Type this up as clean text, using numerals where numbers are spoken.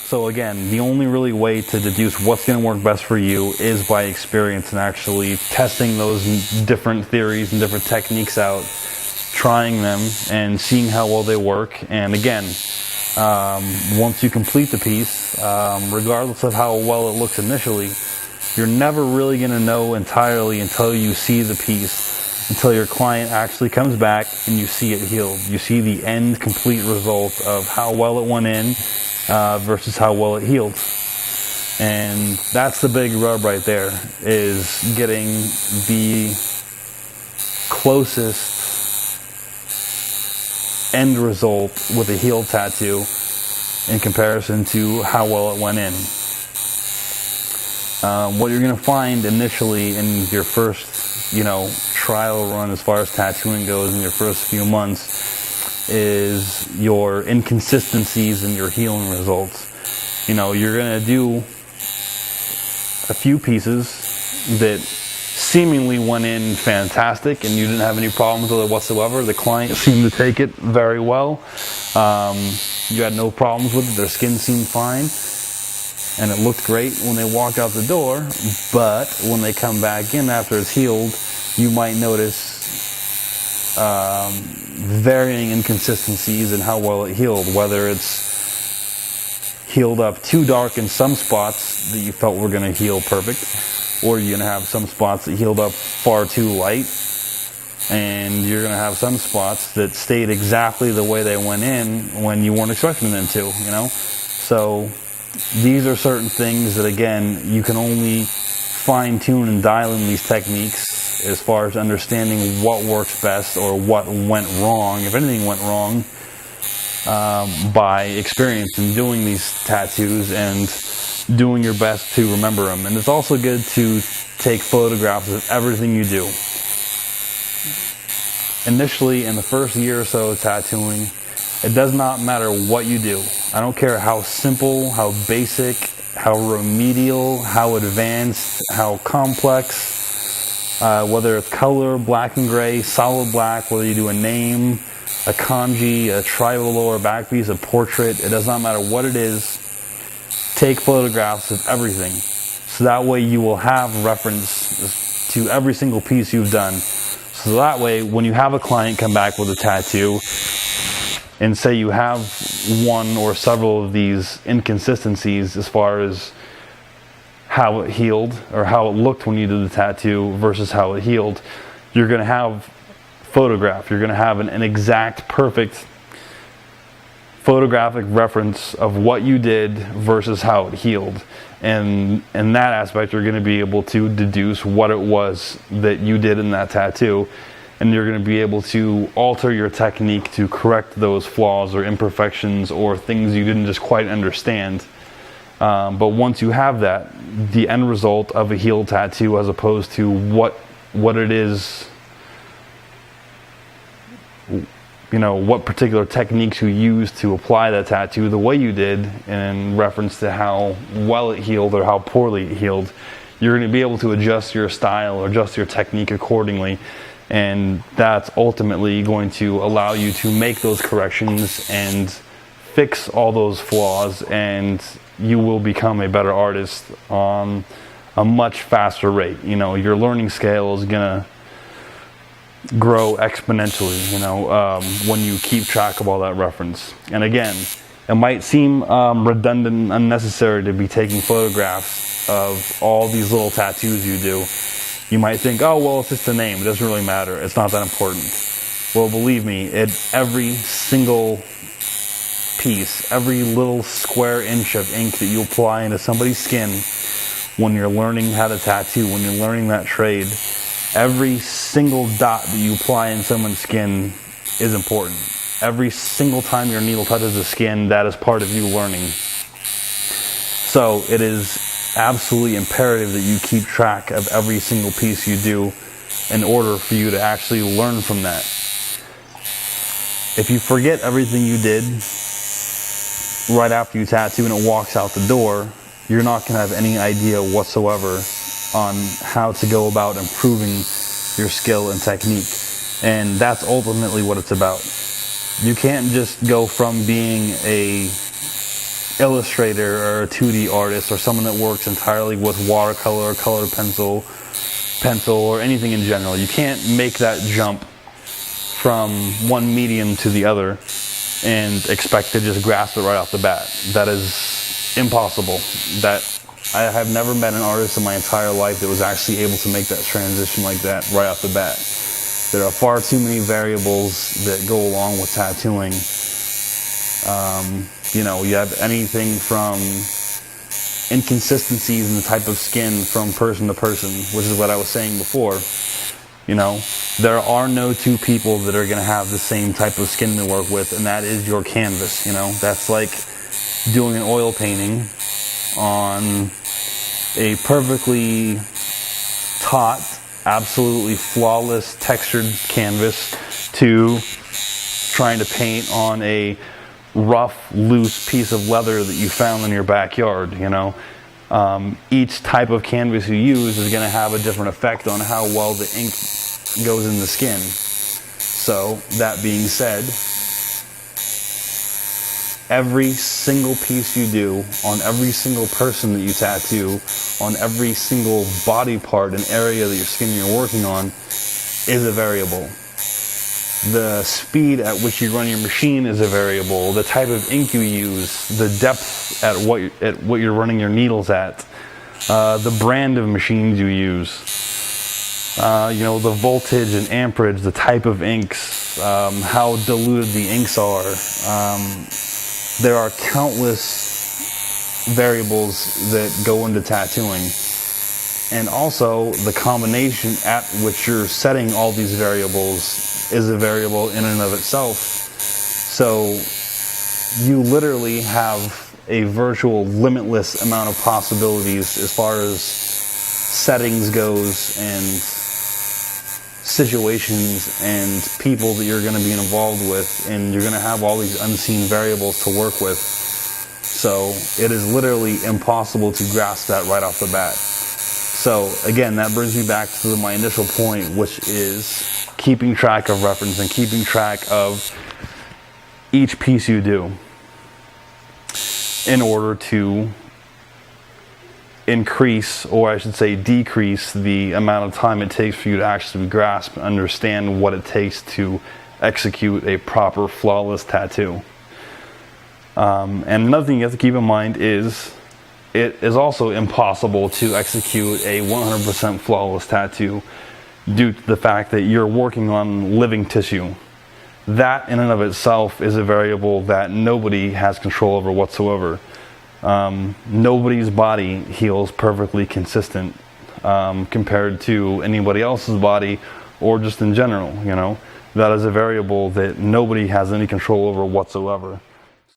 So again, the only really way to deduce what's going to work best for you is by experience and actually testing those different theories and different techniques out, trying them and seeing how well they work. And again, once you complete the piece, regardless of how well it looks initially, you're never really going to know entirely until you see the piece, until your client actually comes back and you see it healed. You see the end complete result of how well it went in versus how well it healed. And that's the big rub right there, is getting the closest end result with a healed tattoo in comparison to how well it went in. What you're going to find initially in your first, trial run as far as tattooing goes in your first few months is your inconsistencies in your healing results. You're going to do a few pieces that seemingly went in fantastic and you didn't have any problems with it whatsoever. The client seemed to take it very well. You had no problems with it. Their skin seemed fine. And it looked great when they walked out the door. But when they come back in after it's healed, you might notice varying inconsistencies in how well it healed. Whether it's healed up too dark in some spots that you felt were going to heal perfect, or you're going to have some spots that healed up far too light, and you're going to have some spots that stayed exactly the way they went in when you weren't expecting them to, So these are certain things that, again, you can only fine-tune and dial in these techniques as far as understanding what works best or what went wrong, if anything went wrong, by experience in doing these tattoos and doing your best to remember them. And it's also good to take photographs of everything you do. Initially, in the first year or so of tattooing, it does not matter what you do. I don't care how simple, how basic, how remedial, how advanced, how complex, whether it's color, black and gray, solid black, whether you do a name, a kanji, a tribal lower back piece, a portrait, it does not matter what it is. Take photographs of everything. So that way you will have reference to every single piece you've done. So that way, when you have a client come back with a tattoo, and say you have one or several of these inconsistencies as far as how it healed or how it looked when you did the tattoo versus how it healed, you're going to have photograph. You're going to have an exact, perfect photographic reference of what you did versus how it healed. And in that aspect, you're going to be able to deduce what it was that you did in that tattoo. And you're going to be able to alter your technique to correct those flaws or imperfections or things you didn't just quite understand. But once you have that, the end result of a healed tattoo as opposed to what it is, what particular techniques you use to apply that tattoo the way you did in reference to how well it healed or how poorly it healed, you're going to be able to adjust your style or adjust your technique accordingly. And that's ultimately going to allow you to make those corrections and fix all those flaws, and you will become a better artist on a much faster rate. Your learning scale is going to grow exponentially, when you keep track of all that reference. And again, it might seem redundant and unnecessary to be taking photographs of all these little tattoos you do. You might think, oh, well, it's just a name. It doesn't really matter. It's not that important. Well, believe me, every single piece, every little square inch of ink that you apply into somebody's skin when you're learning how to tattoo, when you're learning that trade, every single dot that you apply in someone's skin is important. Every single time your needle touches the skin, that is part of you learning. So it is absolutely imperative that you keep track of every single piece you do in order for you to actually learn from that. If you forget everything you did right after you tattoo and it walks out the door, you're not going to have any idea whatsoever on how to go about improving your skill and technique. And that's ultimately what it's about. You can't just go from being a illustrator or a 2D artist or someone that works entirely with watercolor, colored pencil, or anything in general. You can't make that jump from one medium to the other and expect to just grasp it right off the bat. That is impossible. That I have never met an artist in my entire life that was actually able to make that transition like that right off the bat. There are far too many variables that go along with tattooing. You have anything from inconsistencies in the type of skin from person to person, which is what I was saying before. There are no two people that are going to have the same type of skin to work with, and that is your canvas. That's like doing an oil painting on a perfectly taut, absolutely flawless textured canvas to trying to paint on a rough, loose piece of leather that you found in your backyard. Each type of canvas you use is going to have a different effect on how well the ink goes in the skin. So that being said, every single piece you do on every single person that you tattoo, on every single body part and area that your skin you're working on is a variable. The speed at which you run your machine is a variable. The type of ink you use, the depth at what you're running your needles at, the brand of machines you use, the voltage and amperage, the type of inks, how diluted the inks are. There are countless variables that go into tattooing. And also, the combination at which you're setting all these variables is a variable in and of itself. So you literally have a virtual limitless amount of possibilities as far as settings goes, and situations and people that you're going to be involved with, and you're going to have all these unseen variables to work with. So it is literally impossible to grasp that right off the bat. So again, that brings me back to my initial point, which is keeping track of reference and keeping track of each piece you do in order to increase, or I should say decrease, the amount of time it takes for you to actually grasp and understand what it takes to execute a proper, flawless tattoo. And another thing you have to keep in mind is it is also impossible to execute a 100% flawless tattoo due to the fact that you're working on living tissue. That in and of itself is a variable that nobody has control over whatsoever. Nobody's body heals perfectly consistent compared to anybody else's body, or just in general. That is a variable that nobody has any control over whatsoever.